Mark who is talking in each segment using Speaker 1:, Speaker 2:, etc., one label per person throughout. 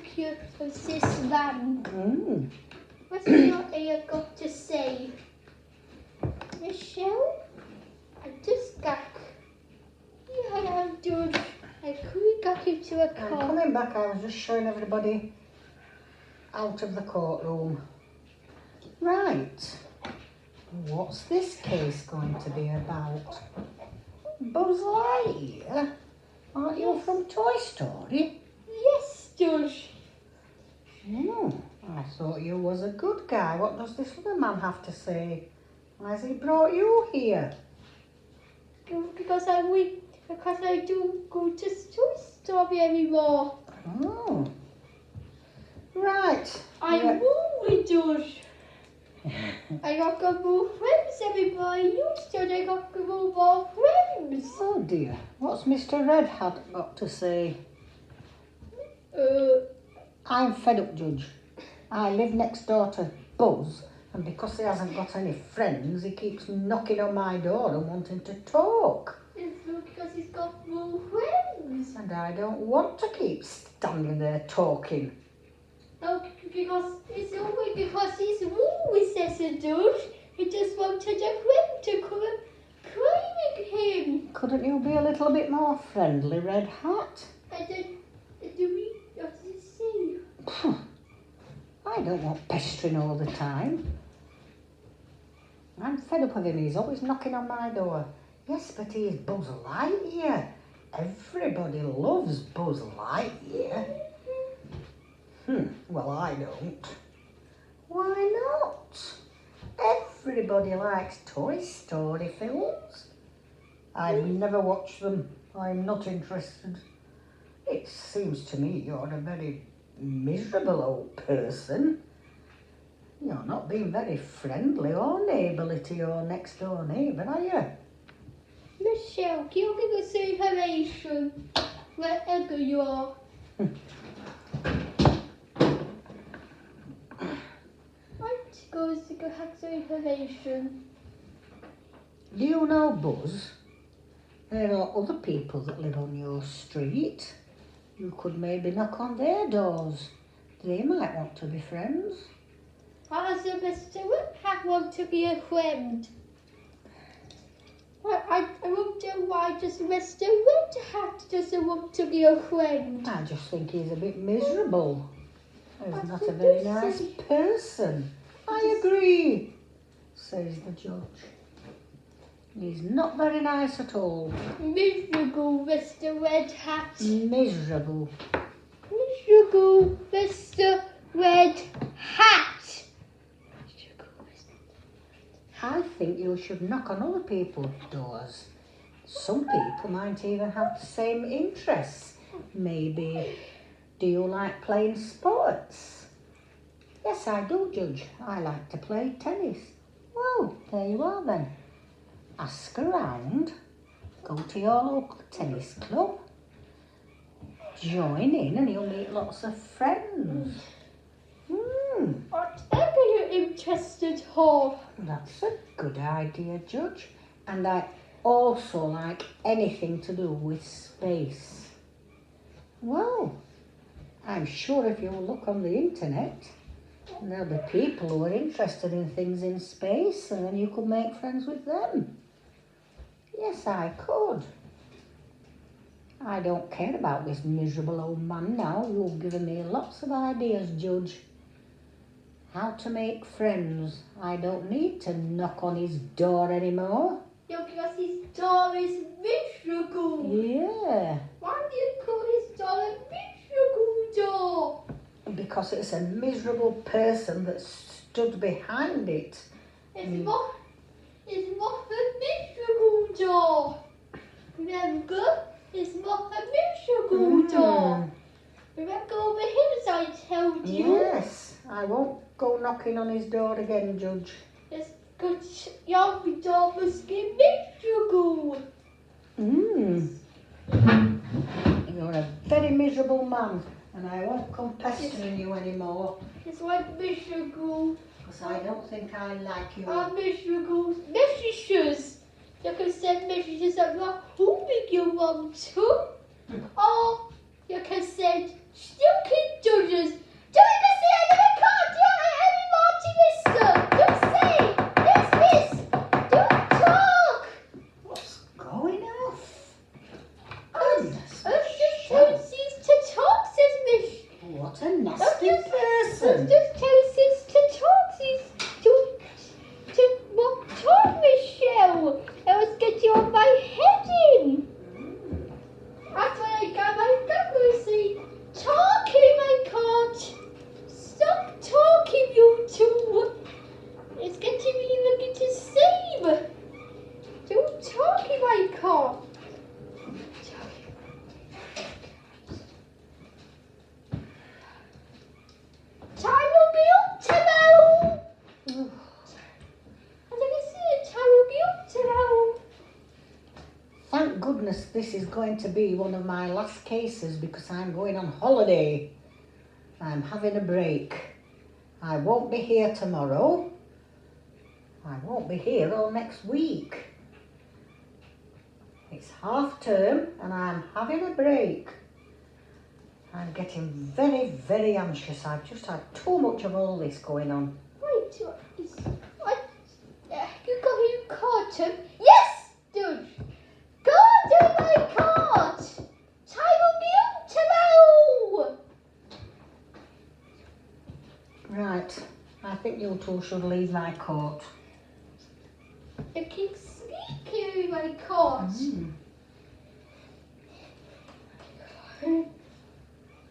Speaker 1: picture of this man. What's your ear got to say? Michelle? I just got... Yeah, George. I couldn't get into a car.
Speaker 2: I'm coming back. I was just showing everybody out of the courtroom. Right. What's this case going to be about? Buzz Lightyear? Aren't you from Toy Story?
Speaker 1: Yes, George.
Speaker 2: I thought you was a good guy. What does this other man have to say? Why has he brought you here?
Speaker 1: Because I don't go to Toy Story anymore.
Speaker 2: Oh. Right.
Speaker 1: I moved, George. I got to move friends everybody used to. I got to move more friends.
Speaker 2: Oh dear. What's Mr. Red Hat got to say? I'm fed up, Judge. I live next door to Buzz, and because he hasn't got any friends, he keeps knocking on my door and wanting to talk.
Speaker 1: It's because he's got more friends.
Speaker 2: And I don't want to keep standing there talking.
Speaker 1: No, because it's only because he's always says a George. He just wanted a friend to come and play with him.
Speaker 2: Couldn't you be a little bit more friendly, Red Hat?
Speaker 1: What does it say?
Speaker 2: I don't want pestering all the time. I'm fed up of him. He's always knocking on my door. Yes, but he is Buzz Lightyear. Everybody loves Buzz Lightyear. Well, I don't. Why not? Everybody likes Toy Story films. I've never watched them. I'm not interested. It seems to me you're a very miserable old person. You're not being very friendly or neighbourly to your next door neighbour, are you?
Speaker 1: Michelle, can you give us information wherever you are? What goes to go have some information?
Speaker 2: Do you know, Buzz? There are other people that live on your street. You could maybe knock on their doors. They might want to be friends.
Speaker 1: As a Mr. Whipham want to be a friend. I wonder why just Mr. Whipham doesn't want to be a friend.
Speaker 2: I just think he's a bit miserable. He's not a very nice person. I agree, says the judge. He's not very nice at all.
Speaker 1: Miserable, Mr. Red Hat.
Speaker 2: Miserable.
Speaker 1: Miserable, Mr. Red Hat.
Speaker 2: I think you should knock on other people's doors. Some people might even have the same interests. Maybe, do you like playing sports? Yes, I do, Judge. I like to play tennis. Well, there you are then. Ask around. Go to your local tennis club. Join in and you'll meet lots of friends.
Speaker 1: Whatever you're interested in.
Speaker 2: That's a good idea, Judge. And I also like anything to do with space. Well, I'm sure if you look on the internet, there'll be people who are interested in things in space, and then you could make friends with them. Yes, I could. I don't care about this miserable old man now. You've given me lots of ideas, Judge. How to make friends. I don't need to knock on his door anymore.
Speaker 1: Yeah, because his door is miserable.
Speaker 2: Yeah.
Speaker 1: Why do you call his door a miserable door?
Speaker 2: Because it's a miserable person that stood behind it.
Speaker 1: It's not a miserable door. Remember, it's not a miserable door. Remember over here as I told you?
Speaker 2: Yes, I won't go knocking on his door again, Judge.
Speaker 1: It's because your door must be miserable.
Speaker 2: You're a very miserable man, and I won't come pestering you anymore.
Speaker 1: It's like miserable.
Speaker 2: Because I don't think I like you.
Speaker 1: Miserable messages. You can send messages at whom you want to. Or you can send stupid
Speaker 2: What a nasty person.
Speaker 1: Just tell Sister Toxies to talk, Michelle. I was getting on my head in. That's when I got my accuracy. Talking, I can't. Stop talking, you two. It's getting me looking to save. Don't talk if I can't. Time will be up tomorrow. As I said, time will be up tomorrow.
Speaker 2: Thank goodness this is going to be one of my last cases because I'm going on holiday. I'm having a break. I won't be here tomorrow. I won't be here all next week. It's half term and I'm having a break. I'm getting very, very anxious. I've just had too much of all this going on.
Speaker 1: Wait, you caught him? Yes, dude. Go do my cart. Time will be up tomorrow.
Speaker 2: Right, I think you two should leave my court.
Speaker 1: You keep sneaking in my cart. And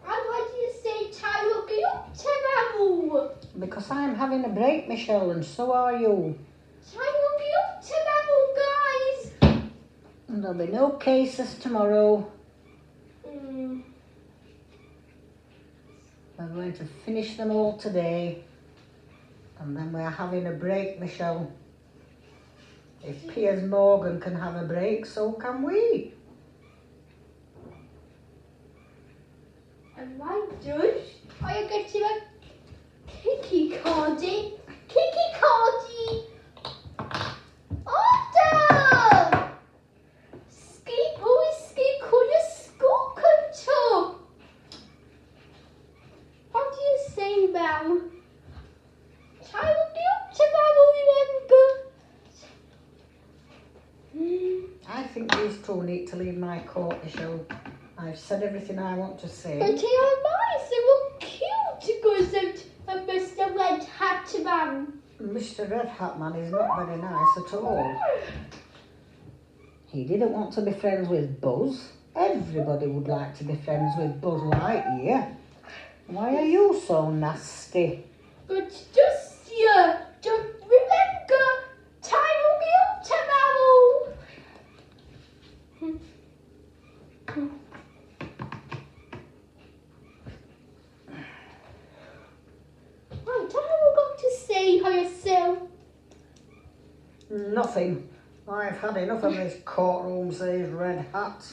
Speaker 1: why do you say time will be up tomorrow?
Speaker 2: Because I'm having a break, Michelle, and so are you.
Speaker 1: Time will be up tomorrow, guys.
Speaker 2: And there'll be no cases tomorrow. We're going to finish them all today. And then we're having a break, Michelle. If Piers Morgan can have a break, so can we.
Speaker 1: And my judge, are you getting a Kiki Cardi? Kiki Cardi! Order! Skip, who is Skip? Could you school control? What do you say, ma'am? Time will be up tomorrow, remember?
Speaker 2: I think these two need to leave my court, Michelle. I've said everything I want to say.
Speaker 1: But they are nice, they look cute, goes out Mr. Red Hat Man.
Speaker 2: Mr. Red Hat Man is not very nice at all. He didn't want to be friends with Buzz. Everybody would like to be friends with Buzz Lightyear. Why are you so nasty?
Speaker 1: But just remember, time will be up tomorrow. Right, what have you got to say for yourself?
Speaker 2: Nothing. I've had enough of this courtroom, says Red Hat.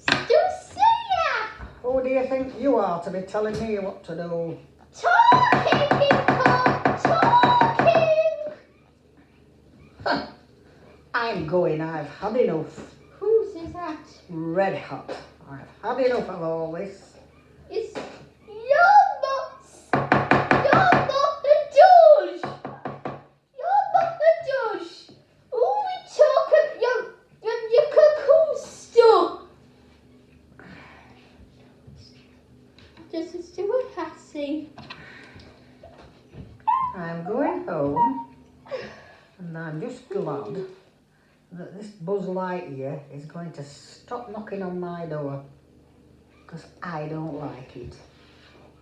Speaker 1: Just say that.
Speaker 2: Who do you think you are to be telling me what to do?
Speaker 1: Talking, people, talking.
Speaker 2: I'm going. I've had enough.
Speaker 1: Who says that?
Speaker 2: Red Hat. I've had enough of all this.
Speaker 1: It's you're not the judge. You're not the judge. Who we talking? Your cuckoo stuff. This is too hassy.
Speaker 2: I'm going home, and I'm just glad that this Buzz Lightyear is going to stop knocking on my door, because I don't like it.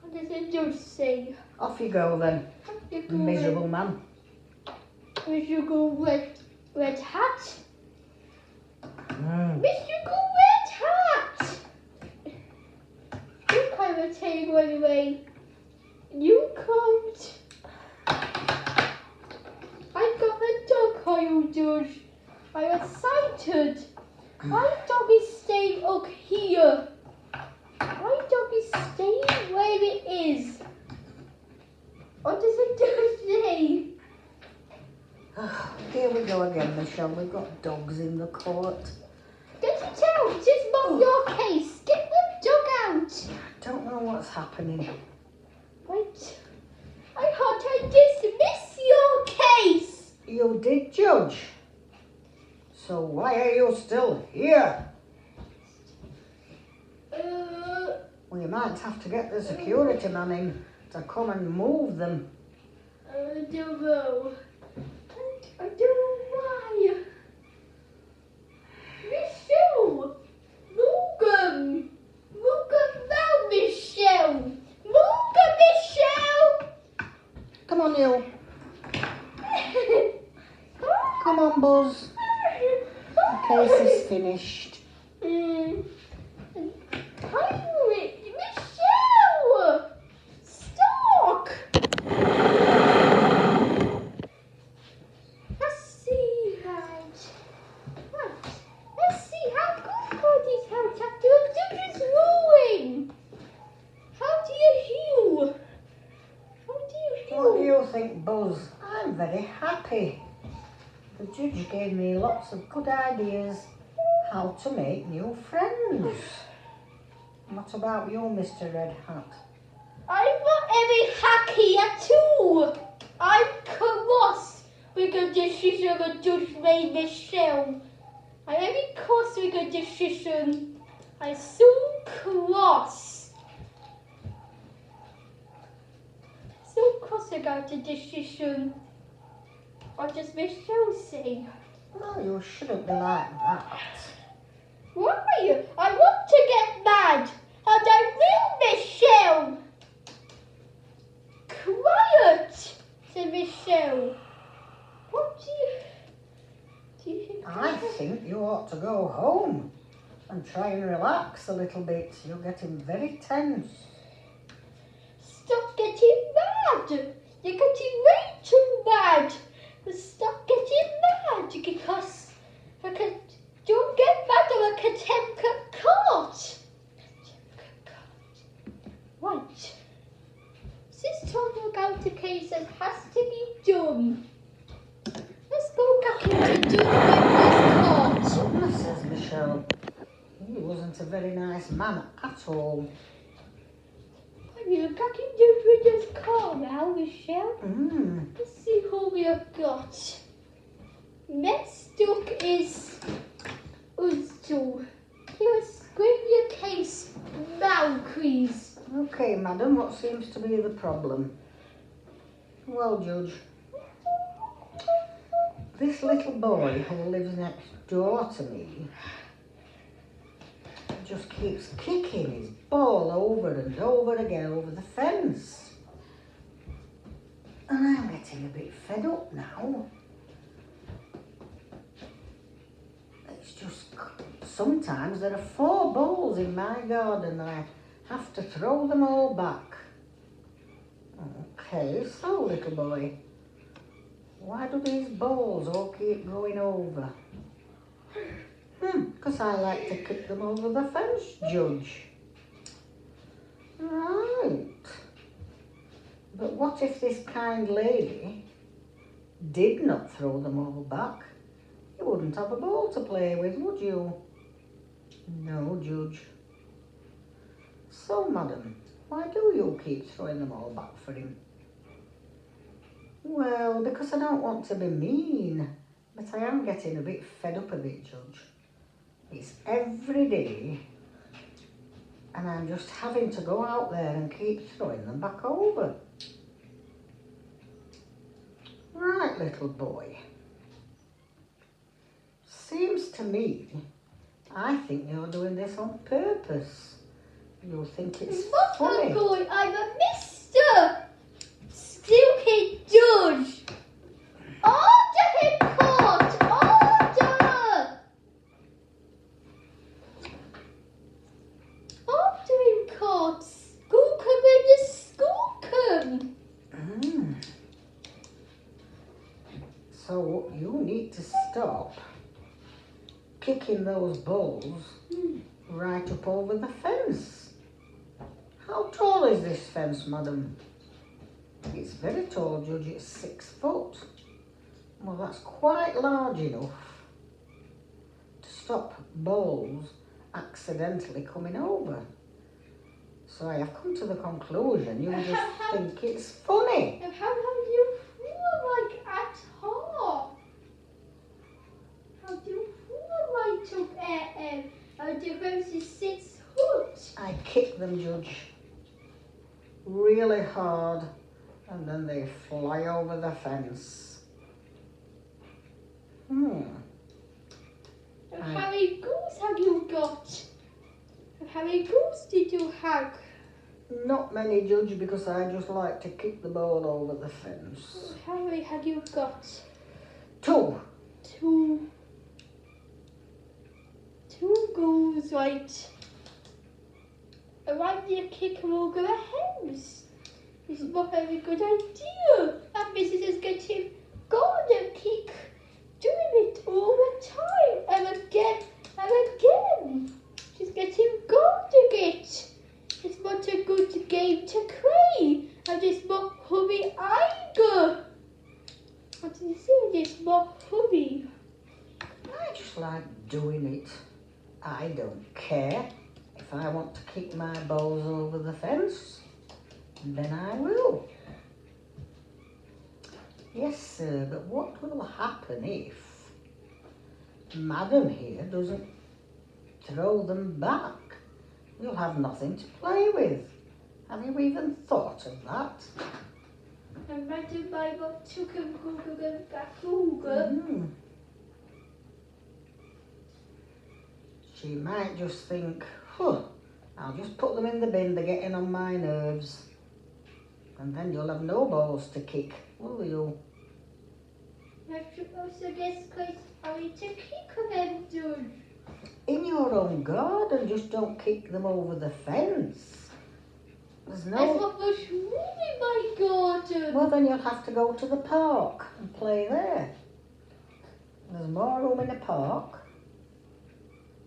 Speaker 1: What does the judge say?
Speaker 2: Off you go then,
Speaker 1: You go
Speaker 2: miserable man.
Speaker 1: Miserable red hat.
Speaker 2: Mm.
Speaker 1: Miserable red hat. You kind of table anyway. You can't. I got a dog, are you, Judge? I was sighted. My dog is staying up here. My dog is staying where it is. What does the judge say?
Speaker 2: Here we go again, Michelle. We've got dogs in the court.
Speaker 1: Get it out. It's not your case. Get the dog out.
Speaker 2: I don't know what's happening.
Speaker 1: Wait. I thought I dismissed your case.
Speaker 2: You did, Judge. So why are you still here? We might have to get the security man in to come and move them.
Speaker 1: I don't know. I don't know why. Michelle! Morgan! Morgan, now, Michelle! Morgan, Michelle!
Speaker 2: Come on, you. Come on, Buzz. The case is finished.
Speaker 1: Michelle! Stop! Let's see, right. Let's see how good this house after a judge's ruling. How do you heal?
Speaker 2: What do you think, Buzz? I'm very happy. The judge gave me lots of good ideas how to make new friends. What about you, Mr. Red Hat?
Speaker 1: I'm not very happy at all. I'm cross with the decision the judge made, Michelle. I'm very cross with the decision. I'm so cross. So cross about the decision. What does Michelle say?
Speaker 2: Well, you shouldn't be like that.
Speaker 1: Why? I want to get mad. And I will, Michelle. Quiet, said Michelle. What do you think?
Speaker 2: I think you ought to go home and try and relax a little bit. You're getting very tense.
Speaker 1: Stop getting mad. You're getting way too mad. Stop getting mad because don't get mad or I can take a court. Right. This talking about a case that has to be done. Let's go back into doing witness court.
Speaker 2: Mrs. Michelle, he wasn't a very nice man at all.
Speaker 1: We're back into witness court now, Michelle. Let's see who we have got. Next up is Uzo. Here's your case now, please.
Speaker 2: Okay, madam, what seems to be the problem? Well, Judge, this little boy who lives next door to me just keeps kicking his ball over and over again over the fence. And I'm getting a bit fed up now. It's just, sometimes there are 4 balls in my garden and I have to throw them all back. Okay, so little boy, why do these balls all keep going over? Because I like to kick them over the fence, Judge. Right. But what if this kind lady did not throw them all back? You wouldn't have a ball to play with, would you? No, Judge. So, madam, why do you keep throwing them all back for him? Well, because I don't want to be mean, but I am getting a bit fed up of it, Judge. It's every day, and I'm just having to go out there and keep throwing them back over. Right, little boy. Seems to me, I think you're doing this on purpose. You think it's funny.
Speaker 1: Boy, I'm a Mr. Stupid Judge. Order him, court. Order. Order him, court. Skookum in the skookum.
Speaker 2: So you need to stop kicking those balls right up over the fence. How tall is this fence, madam? It's very tall, Judge. It's 6 foot. Well, that's quite large enough to stop balls accidentally coming over. So I have come to the conclusion you just think it's funny.
Speaker 1: And how do you feel like at all? How do you feel like the fence is 6 foot?
Speaker 2: I kicked them, Judge. Really hard, and then they fly over the fence.
Speaker 1: How many goals have you got? How many goals did you have?
Speaker 2: Not many, Judge, because I just like to kick the ball over the fence.
Speaker 1: How many have you got?
Speaker 2: 2.
Speaker 1: 2. 2 goals, right? And why do you kick them over the fence? It's not a very good idea. That Mrs. is getting golden kick, doing it all the time, and again and again. She's getting golden it. It's not a good game to play, and it's not hurry either. What did you say? It's not hurry.
Speaker 2: I just like doing it. I don't care. If I want to kick my balls over the fence, then I will. Yes, sir, but what will happen if Madam here doesn't throw them back? You'll have nothing to play with. Have you even thought of that?
Speaker 1: And Madam Bible took him back over.
Speaker 2: She might just think, I'll just put them in the bin, they're getting on my nerves. And then you'll have no balls to kick, will you?
Speaker 1: I should also guess because I need to kick them, Judge.
Speaker 2: In your own garden, just don't kick them over the fence. There's no...
Speaker 1: There's not much room in my garden.
Speaker 2: Well, then you'll have to go to the park and play there. There's more room in the park.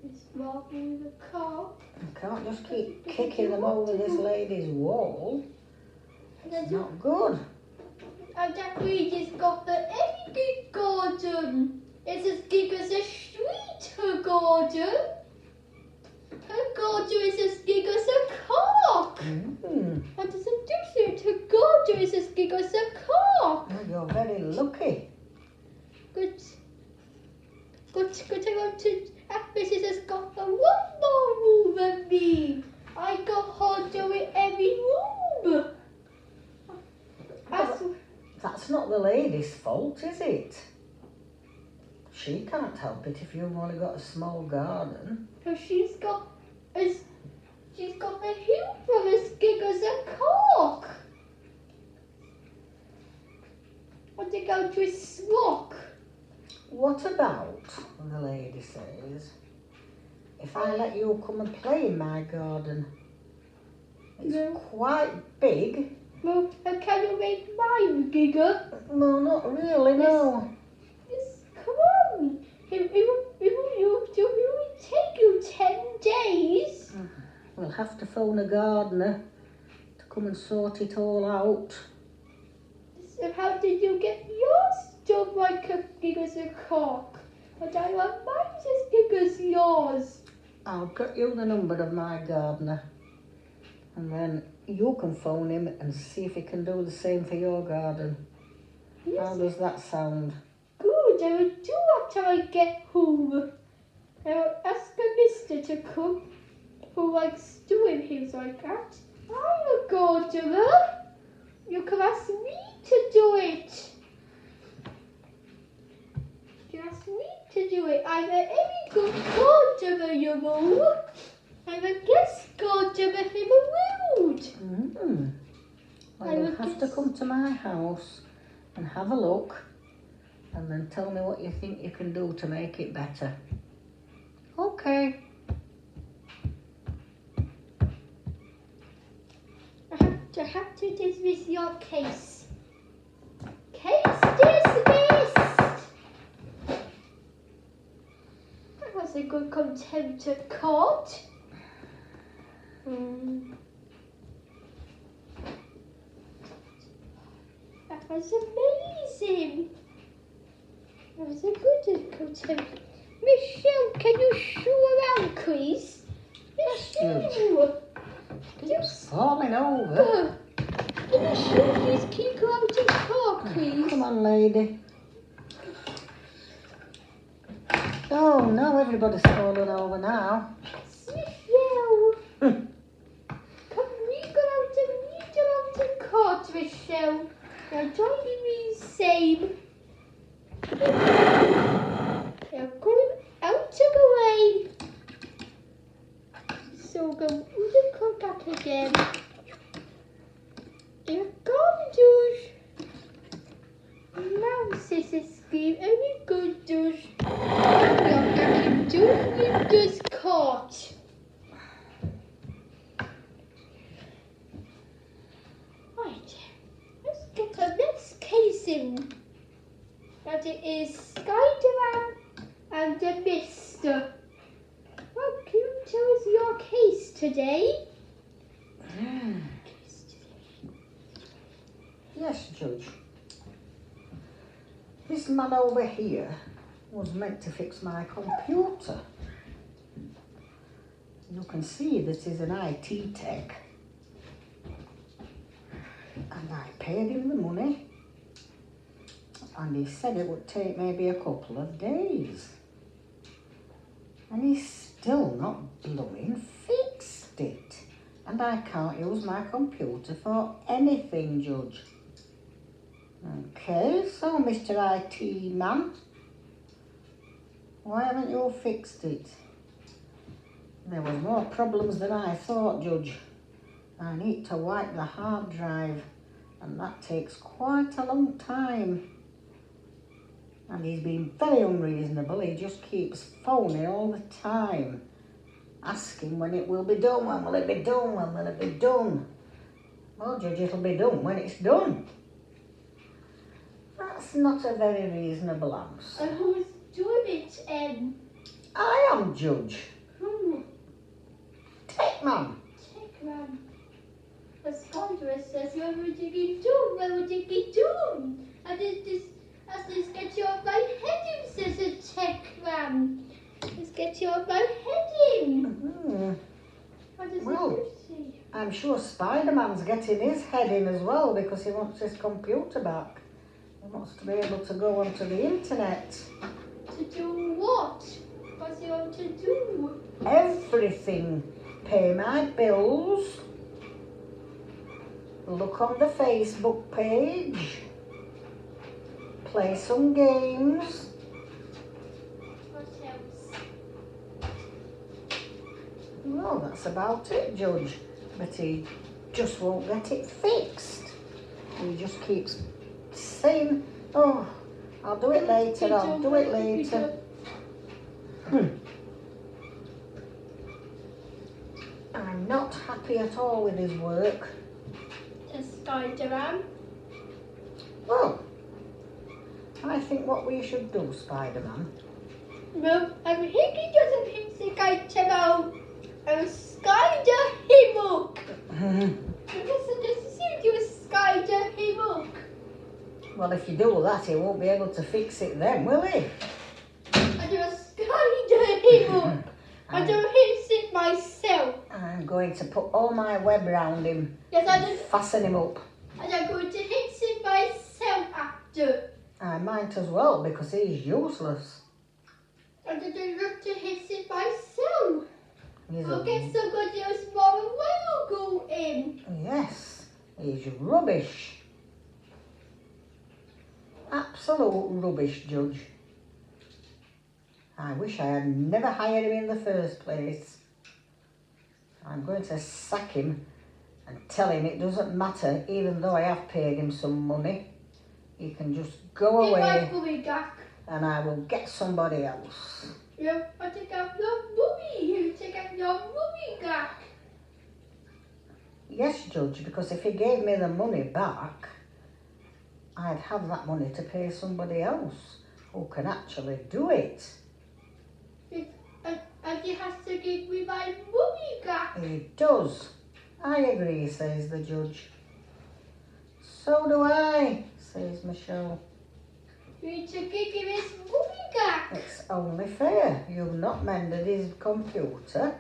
Speaker 1: There's more room in the car.
Speaker 2: You can't just keep kicking them over this lady's wall. It's not good.
Speaker 1: And that lady's got the empty garden. It's as big as a street, her garden. Her garden is as big as a car. What does it do? Her garden is as big as a car.
Speaker 2: Well, you're very lucky.
Speaker 1: Good. I want to... Mrs. has got the one more room than me. I got her doing every room.
Speaker 2: That's not the lady's fault, is it? She can't help it if you've only got a small garden.
Speaker 1: So she's got a hill from as big as a cock. Want to go to a swamp?
Speaker 2: What about, the lady says, if I let you come and play in my garden? It's quite big.
Speaker 1: Well, can you make mine bigger?
Speaker 2: No, not really, no.
Speaker 1: Yes, come on. It will take you 10 days.
Speaker 2: We'll have to phone a gardener to come and sort it all out.
Speaker 1: So how did you get yours done like as big as a cock? But I want mine as big as yours.
Speaker 2: I'll get you the number of my gardener, and then you can phone him and see if he can do the same for your garden.
Speaker 1: Yes.
Speaker 2: How does that sound?
Speaker 1: Good, I will do after I get home. I will ask a mister to come who likes doing things like that. I'm a gardener. You can ask me to do it. You ask me to do it. I'm a very good gardener, you know. I'm a guest gardener in the world.
Speaker 2: Well, you'll have to come to my house and have a look, and then tell me what you think you can do to make it better. Okay.
Speaker 1: I have to dismiss your case. Case dismissed! That was a good contempt of court. That was amazing. That was a good contempt. Michelle, can you show around, please? Michelle!
Speaker 2: Keep falling over.
Speaker 1: Can you please keep her out of the car, please?
Speaker 2: Come on, lady. Oh, no, everybody's falling over now.
Speaker 1: Michelle! Michelle. Now join me same. Now going out of the way. So we'll come back again. Here comes Josh. Mouse is escape. Very good, Josh. You're getting Josh caught. Right. Let's get the next case in. That it is Spider-Man and the Mister. Well, can you tell us your case today?
Speaker 2: Yes, Judge. This man over here was meant to fix my computer. You can see that he's an IT tech. And I paid him the money. And he said it would take maybe a couple of days. And he's still not blooming fixed it. And I can't use my computer for anything, Judge. Okay, so Mr. IT man, why haven't you fixed it? There was more problems than I thought, Judge. I need to wipe the hard drive, and that takes quite a long time. And he's been very unreasonable. He just keeps phoning all the time, asking when it will be done, when will it be done, when will it be done. Well, Judge, it'll be done when it's done. That's not a very reasonable answer.
Speaker 1: And who's doing it,
Speaker 2: I am, Judge.
Speaker 1: Who?
Speaker 2: Take man.
Speaker 1: Take man. The scholar says when would it be done? When would it be done? And as this get your right heading, says a tech man. Let's get your right heading. What does
Speaker 2: Well,
Speaker 1: it say?
Speaker 2: I'm sure Spider-Man's getting his head in as well because he wants his computer back. He wants to be able to go onto the internet.
Speaker 1: To do what? What's he want to do?
Speaker 2: Everything. Pay my bills. Look on the Facebook page. Play some games.
Speaker 1: What else?
Speaker 2: Well, that's about it, Judge. But he just won't get it fixed. He just keeps saying, oh, I'll do it later, I'll do it later. I'm not happy at all with his work.
Speaker 1: The Spider-Man.
Speaker 2: Well, I think what we should do, Spider-Man.
Speaker 1: No, I'm thinking doesn't think I check out a Spider Himmock. Because this is you Spider Himmock.
Speaker 2: Well, if you do that, he won't be able to fix it then, will he?
Speaker 1: I do a Spider Himmock. I don't fix it myself.
Speaker 2: I'm going to put all my web round him.
Speaker 1: Yes, I
Speaker 2: and
Speaker 1: do.
Speaker 2: fasten him up.
Speaker 1: And I'm going to fix it myself after.
Speaker 2: I might as well because he's useless.
Speaker 1: And I do look to fix it myself.
Speaker 2: He's
Speaker 1: I'll get somebody else more and will go in.
Speaker 2: Yes, he's rubbish. Absolute rubbish, Judge. I wish I had never hired him in the first place. I'm going to sack him and tell him it doesn't matter, even though I have paid him some money. He can just go away and I will get somebody else.
Speaker 1: Yeah, I take out your money. You take out your money back.
Speaker 2: Yes, Judge, because if he gave me the money back, I'd have that money to pay somebody else who can actually do it.
Speaker 1: And he has to give me my money back.
Speaker 2: He does. I agree, says the judge. So do I, says Michelle.
Speaker 1: You need to give him his money back.
Speaker 2: It's only fair. You've not mended his computer.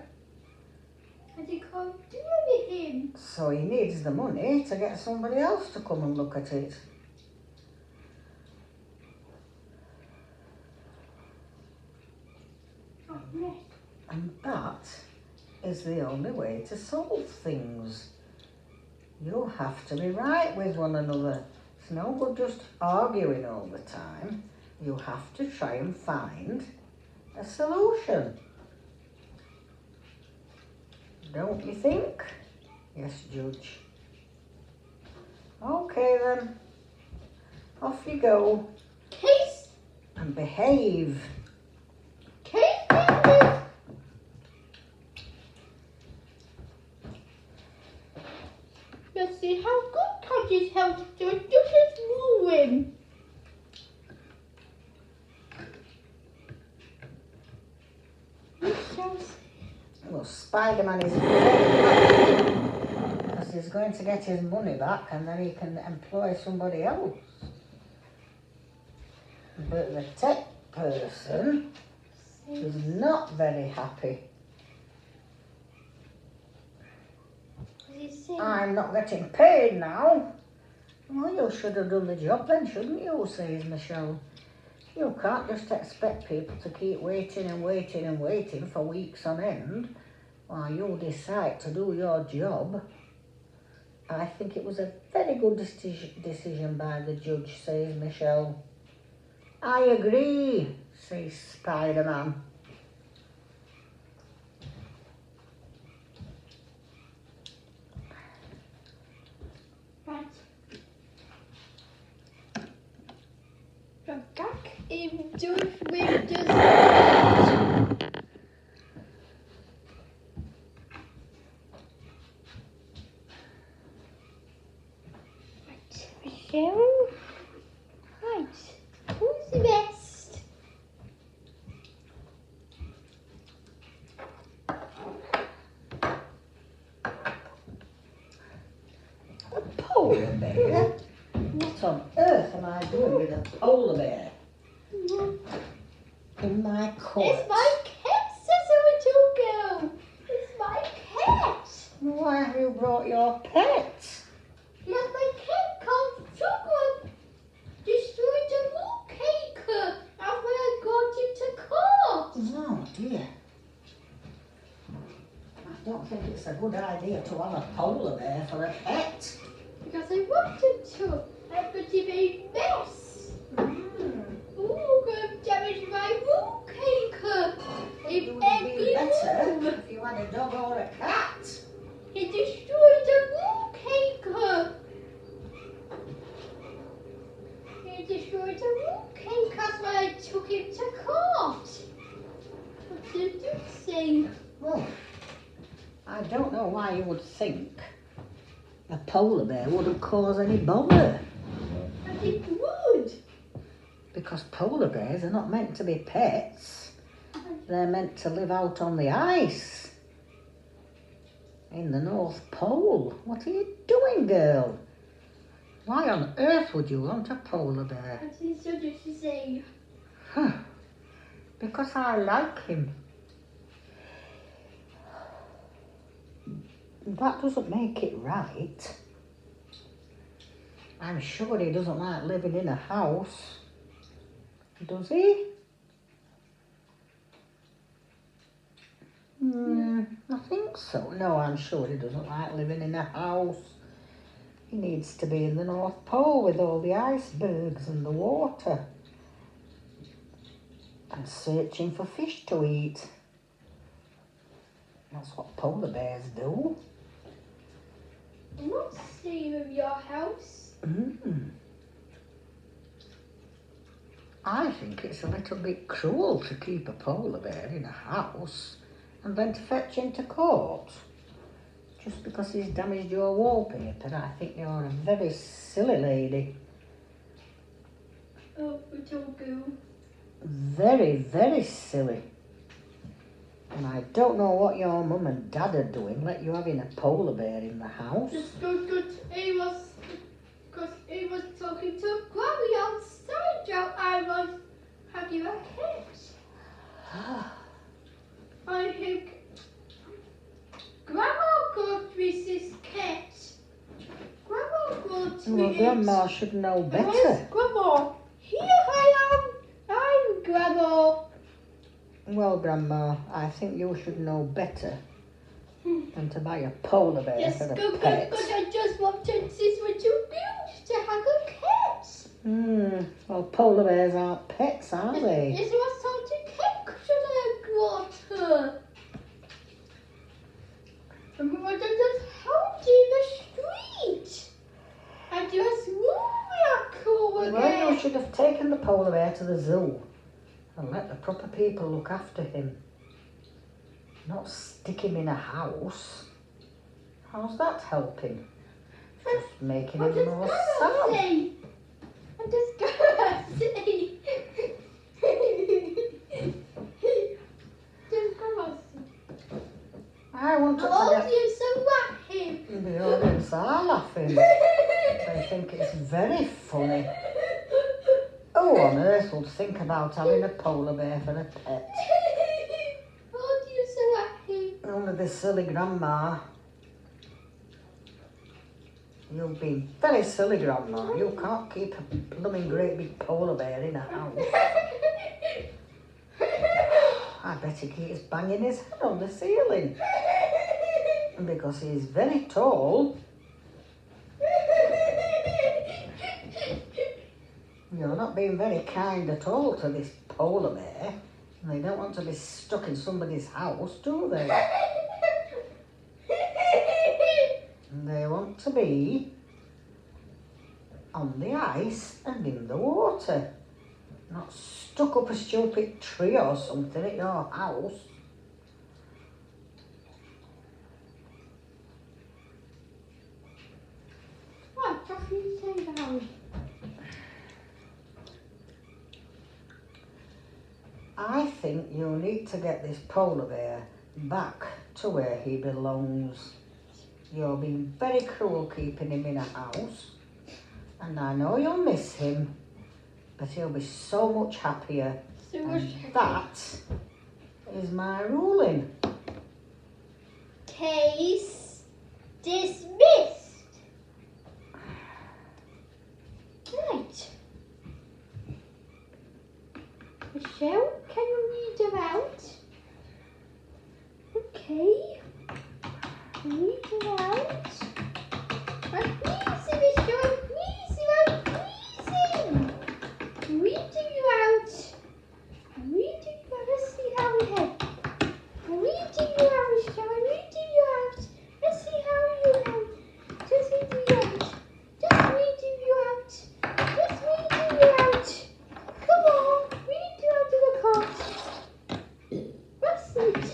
Speaker 1: And he can't do anything.
Speaker 2: So he needs the money to get somebody else to come and look at it.
Speaker 1: Oh, yes.
Speaker 2: And that is the only way to solve things. You have to be right with one another. It's no good just arguing all the time. You have to try and find a solution. Don't you think? Yes, Judge. Okay then. Off you go.
Speaker 1: Case.
Speaker 2: And behave.
Speaker 1: Case. Let's see how good Codgy's health is doing. Just move him.
Speaker 2: Well, Spider-Man is very happy because he's going to get his money back and then he can employ somebody else. But the tech person is not very happy. I'm not getting paid now. Well, you should have done the job then, shouldn't you, says Michelle. You can't just expect people to keep waiting and waiting and waiting for weeks on end while you decide to do your job. I think it was a very good decision by the judge, says Michelle. I agree, says Spider-Man.
Speaker 1: Right. I'm back in Judge Winter's Right, Michelle. Right, who's the best?
Speaker 2: A polar bear? What on earth am I doing with a polar bear? In my court.
Speaker 1: It's my cat, says a little girl. It's my cat.
Speaker 2: Why have you brought your pet?
Speaker 1: Yes, my cat called Sugar destroyed the mooncake. That's when I got it to court.
Speaker 2: Oh dear. I don't think it's a good idea to have a polar bear for a pet.
Speaker 1: Because I wanted to. I'm going to be a mess. Ooh, going to damage my mooncake.
Speaker 2: It would be better if you had a dog or a cat.
Speaker 1: He destroyed the mooncake. He destroyed the mooncake. That's why I took him to court. What did you say?
Speaker 2: Well, I don't know why you would think a polar bear wouldn't cause any bother.
Speaker 1: But it would.
Speaker 2: Because polar bears are not meant to be pets. They're meant to live out on the ice. In the North Pole. What are you doing, girl? Why on earth would you want a polar bear?
Speaker 1: What did she say?
Speaker 2: Because I like him. That doesn't make it right. I'm sure he doesn't like living in a house. Does he? I think so. No, I'm sure he doesn't like living in a house. He needs to be in the North Pole with all the icebergs and the water. And searching for fish to eat. That's what polar bears do.
Speaker 1: I'm not staying in your house.
Speaker 2: I think it's a little bit cruel to keep a polar bear in a house and then to fetch him to court. Just because he's damaged your wallpaper, I think you're a very silly lady.
Speaker 1: Oh, little girl.
Speaker 2: Very, very silly. And I don't know what your mum and dad are doing, let you having a polar bear in the house.
Speaker 1: Just good. He was talking to Granny outside, Joe. I was having a cat. I think Grandma got me this cat. Grandma got me
Speaker 2: Well, Grandma should know better.
Speaker 1: Where's Grandma? Here I am. I'm Grandma.
Speaker 2: Well, Grandma, I think you should know better than to buy a polar bear
Speaker 1: Yes,
Speaker 2: for a
Speaker 1: good.
Speaker 2: pet.
Speaker 1: I just want
Speaker 2: No, polar bears aren't pets, are they?
Speaker 1: Is what sort of cake should I have got her? And I just out in the street. I just walk over
Speaker 2: Well,
Speaker 1: again.
Speaker 2: you should have taken the polar bear to the zoo and let the proper people look after him. Not stick him in a house. How's that helping? It's just making him more sad.
Speaker 1: I'm just gonna say. Just gonna say.
Speaker 2: I want to
Speaker 1: Oh,
Speaker 2: forget.
Speaker 1: you're so laughing.
Speaker 2: The audience are laughing. They think it's very funny. Who on earth would think about having a polar bear for a pet?
Speaker 1: Oh, you're so laughing.
Speaker 2: Only this silly grandma. You've been very silly, grandma. You can't keep a blooming great big polar bear in a house. I bet he keeps banging his head on the ceiling. Because he's very tall. You're not being very kind at all to this polar bear. They don't want to be stuck in somebody's house, do they? They want to be on the ice and in the water. Not stuck up a stupid tree or something at your house.
Speaker 1: What do you say now?
Speaker 2: I think you need to get this polar bear back to where he belongs. You're being very cruel keeping him in a house. And I know you'll miss him, but he'll be so much happier. And that is my ruling.
Speaker 1: Case dismissed. Right. Michelle, can you read her out? Okay. Read her out. I'm wheezing, Michelle. I'm wheezing. I'm wheezing. Reading you out. I'm reading you out. Let's see how we have. I'm reading you out, Michelle. I'm reading you out. Let's see how you have. Just reading you out. Just reading you out. Just reading you out. Come on. Read you out of the cart. That's it.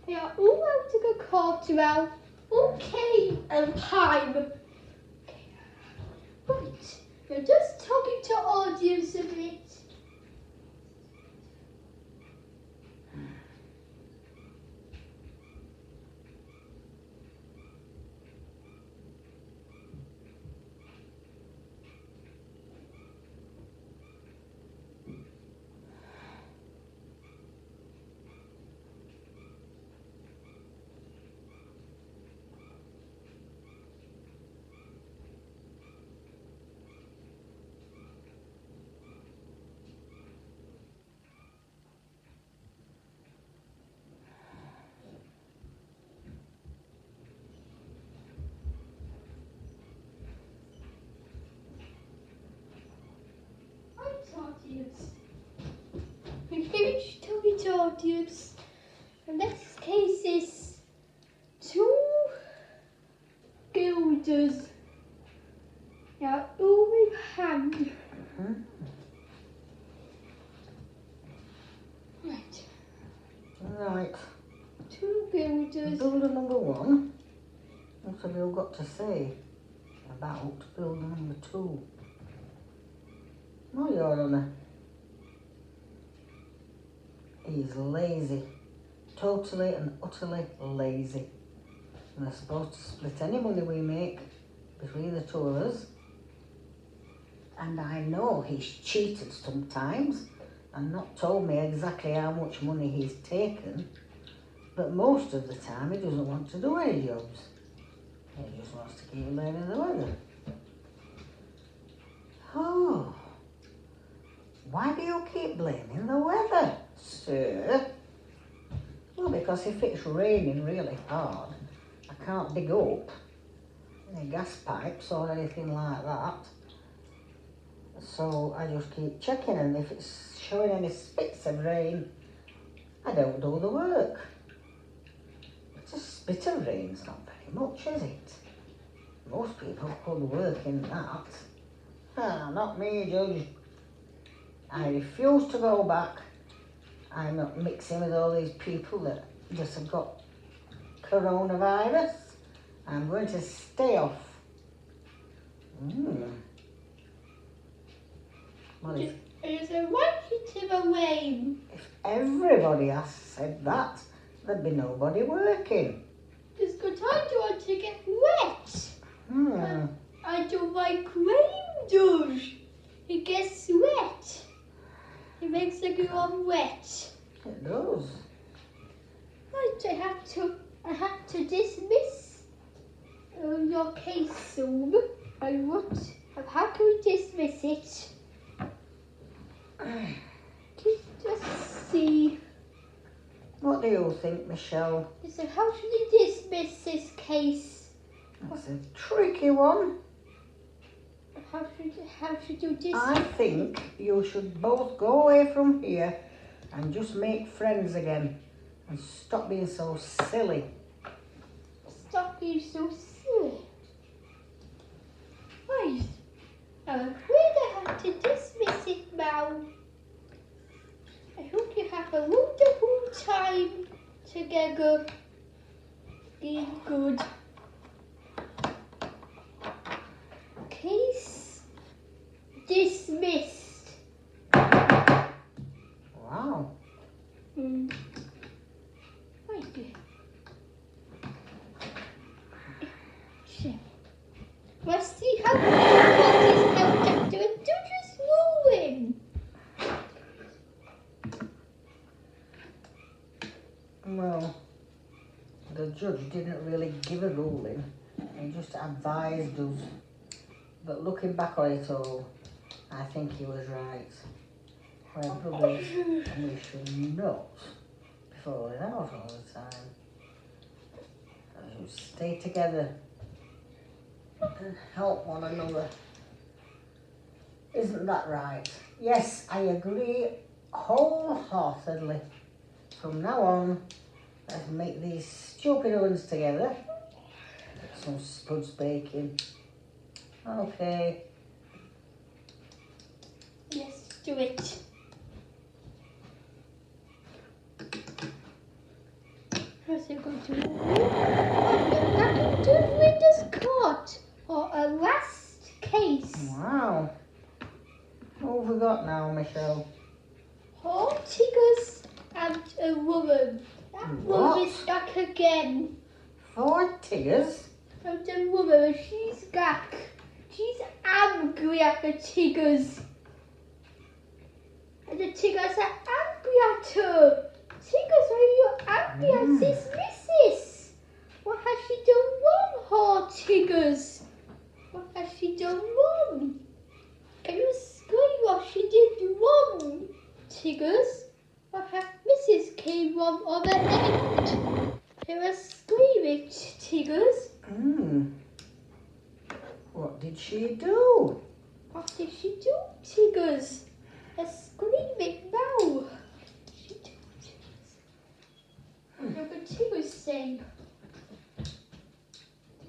Speaker 1: They are all out of the cart now. Okay, time. Okay. Right. You're just talking to audience a bit. Audience. We finished talking to audience. The next case is two guilders. Now, all in hand. Right.
Speaker 2: Right.
Speaker 1: Two builders.
Speaker 2: Builder number one. What have you got to say about builder number two? Oh, Your Honour. He's lazy. Totally and utterly lazy. And they're supposed to split any money we make between the two of us. And I know he's cheated sometimes and not told me exactly how much money he's taken. But most of the time he doesn't want to do any jobs. He just wants to keep learning the weather. Oh. Why do you keep blaming the weather, sir? Well, because if it's raining really hard, I can't dig up any gas pipes or anything like that. So I just keep checking, and if it's showing any spits of rain, I don't do the work. It's a spit of rain, it's not very much, is it? Most people could work in that. Ah, not me, Judge. I refuse to go back. I'm not mixing with all these people that just have got coronavirus. I'm going to stay off. Well,
Speaker 1: Is it likely to rain?
Speaker 2: if everybody has said that, there'd be nobody working.
Speaker 1: It's good I don't want to get wet. I don't like rain, George. It gets wet. It makes everyone wet.
Speaker 2: It does.
Speaker 1: Right, I have to dismiss your case soon. How can we dismiss it? Just see.
Speaker 2: What do you think, Michelle?
Speaker 1: So how should we dismiss this case?
Speaker 2: That's a tricky one.
Speaker 1: How should you dismiss
Speaker 2: I think you should both go away from here and just make friends again and stop being so silly.
Speaker 1: Stop being so silly. Right. I'm afraid I have to dismiss it now. I hope you have a wonderful time together. Being good. Case dismissed.
Speaker 2: Wow.
Speaker 1: Right. Let's see how this helped after a dangerous ruling.
Speaker 2: Well, the judge didn't really give a ruling. He just advised us. But looking back on it all, I think he was right. We're brothers and we should not be falling out all the time. We should stay together and help one another. Isn't that right? Yes, I agree wholeheartedly. From now on, let's make these stupid ovens together. Some spuds baking. Okay.
Speaker 1: Yes, do it. How's it going to do? That will do Linda's court for a last case.
Speaker 2: Wow. What have we got now, Michelle?
Speaker 1: 4 tigers and a woman. That
Speaker 2: What?
Speaker 1: woman is back again.
Speaker 2: 4 tigers?
Speaker 1: And the woman, she's back. She's angry at the tigers. And the tigers are angry at her. Tigers, are you angry at this missus? What has she done wrong, her tigers? What has she done wrong? Can you explain what she did wrong, tigers? What has Mrs. came wrong on the end? Can you explain it, tigers?
Speaker 2: What did she do?
Speaker 1: What did she do, tigers? Explain it now. She did, tigers. What did the tigers say?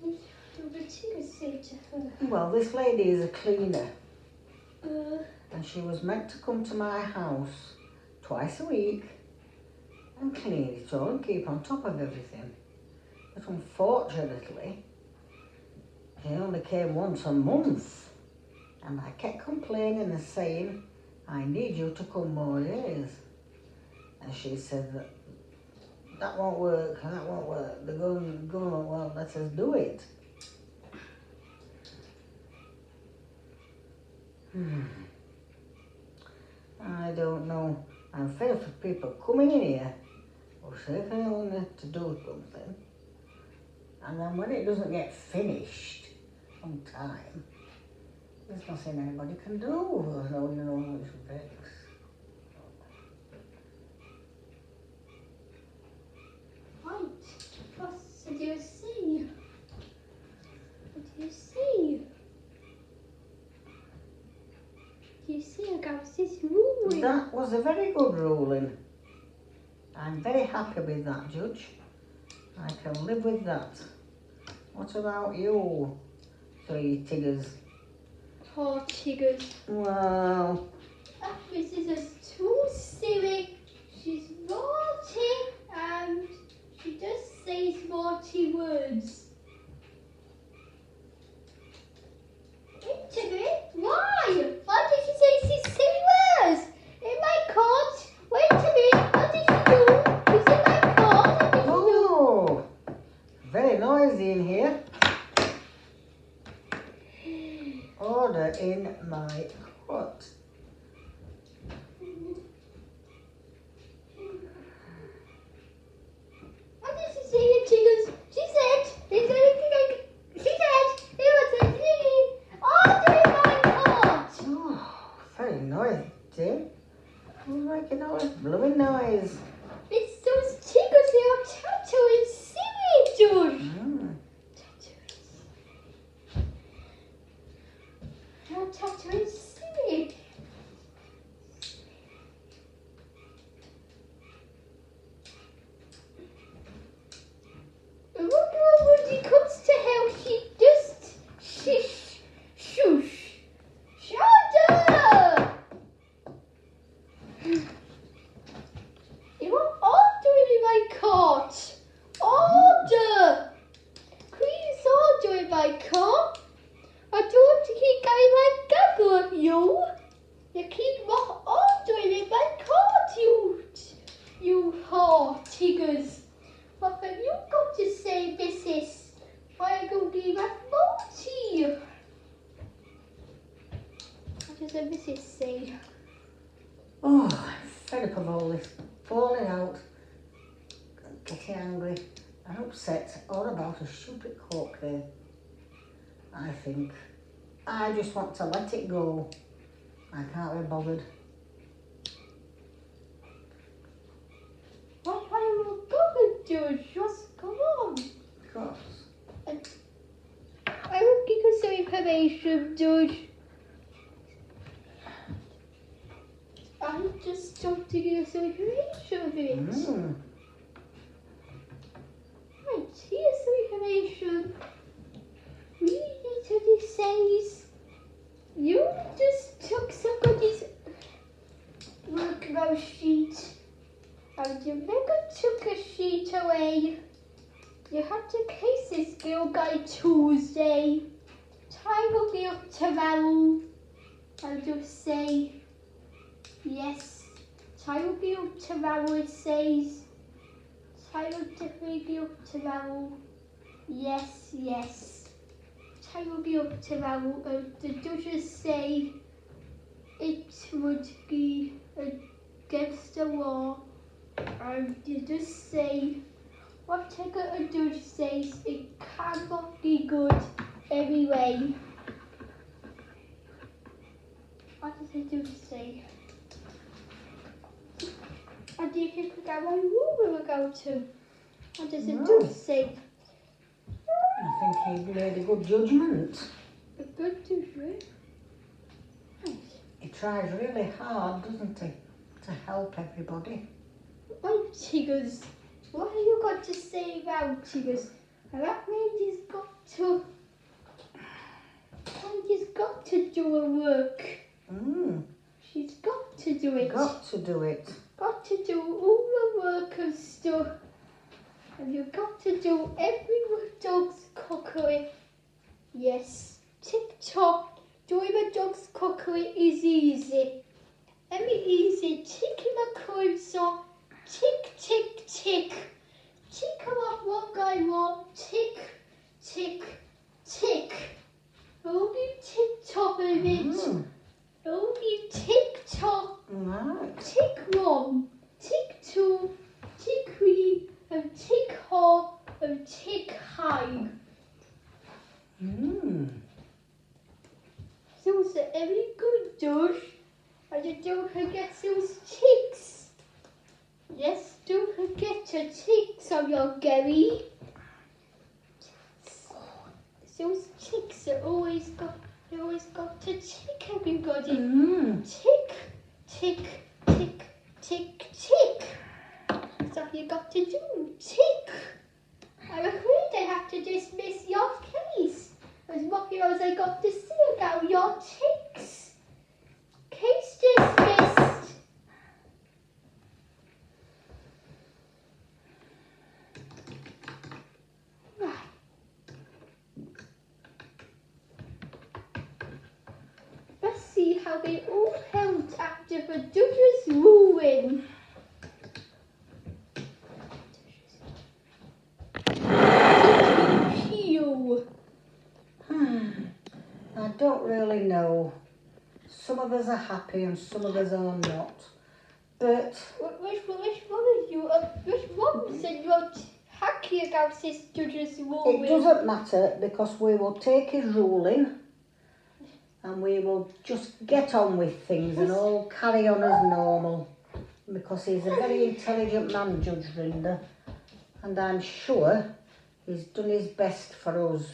Speaker 1: What did the tigers say to her?
Speaker 2: Well, this lady is a cleaner. And she was meant to come to my house twice a week and clean it all and keep on top of everything. But unfortunately, she only came once a month. And I kept complaining and saying, I need you to come more days. And she said that won't work, that won't work. The government won't let us do it. I don't know. I'm fed up with people coming in here or saying they want to do something. And then when it doesn't get finished on time, there's nothing anybody can do. So, you know, it's breaks.
Speaker 1: Right. What did you see? What did you see? you see about this ruling?
Speaker 2: That was a very good ruling. I'm very happy with that, Judge. I can live with that. What about you, 3 tiggers?
Speaker 1: 4 tiggers.
Speaker 2: Well,
Speaker 1: This is a too silly. She's naughty and she just says naughty words. Why? Why did she say these silly words? In my court. Wait a minute. What did she do? She's in my court. What did she do?
Speaker 2: oh, very noisy in here. Order in my court.
Speaker 1: What did she say, the chickens? She said, it was a silly. Order in my court.
Speaker 2: Oh, very noisy, Jim. Who's making all this blooming noise?
Speaker 1: It's those chickens, they are chattering silly, George. They're chattering silly. And when he comes to help, she just shush. Shut up! You want order in my court. Order! Please order in my court. I don't want to keep getting my gaggle at you. You keep ordering in my court, you whore tiggers. What have you got to say, missus? Why are you going to give us more tea? What does the missus say?
Speaker 2: Oh, I'm fed up of all this falling out, getting angry and upset all about a stupid court case. I think I just want to let it go. I can't be bothered.
Speaker 1: What are you going to do? Just come on.
Speaker 2: Of course.
Speaker 1: I will give you some information, George. I just want to give you some information of it. Right, here's some information. Read it and it says, you just took somebody's workload sheet and you never took a sheet away. You had to case this girl by Tuesday. Time will be up tomorrow. I'll just say, yes. Time will be up tomorrow, it says. Time will definitely be up tomorrow. Yes, yes. Time will be up tomorrow. The judges say it would be against the law. And you just say, whatever a judge says, it cannot be good anyway. What does the judge say? And do you think that my room will go to? What does the judge say?
Speaker 2: I think he made a good judgment.
Speaker 1: A good judgment? Right.
Speaker 2: He tries really hard, doesn't he, to help everybody.
Speaker 1: Oh, Tiggers. What have you got to say about Tiggers? That lady's got to do her work. She's got to do it.
Speaker 2: Got to do it.
Speaker 1: Got to do all the work and stuff. And you've got to do every dog's cookery. Yes. Tick-tock. Doing a dog's cookery is easy. Very easy. Ticking the coins off. Tick, tick, tick. Tick them off one by one. Tick, tick, tick. Only tick-tock of it. Only tick-tock.
Speaker 2: Right.
Speaker 1: Tick 1, tick 2, tick 3, and tick 4, and tick high. So it's a very good dish. And you don't forget those ticks. Yes, don't forget your ticks on your Gary. Those ticks are always he's got to tick, everybody. Tick, tick, tick, tick, tick. That's all you got to do. Tick. I'm afraid I have to dismiss your case. As much as I got to see about your ticks. Case dismissed. Right. Let's see how they all held after the judge's ruling.
Speaker 2: I don't really know. Some of us are happy and some of us are not. But
Speaker 1: Which one of you? Which one said you're happy about this judge's ruling?
Speaker 2: it doesn't matter because we will take his ruling and we will just get on with things and all carry on as normal because he's a very intelligent man, Judge Rinder, and I'm sure he's done his best for us.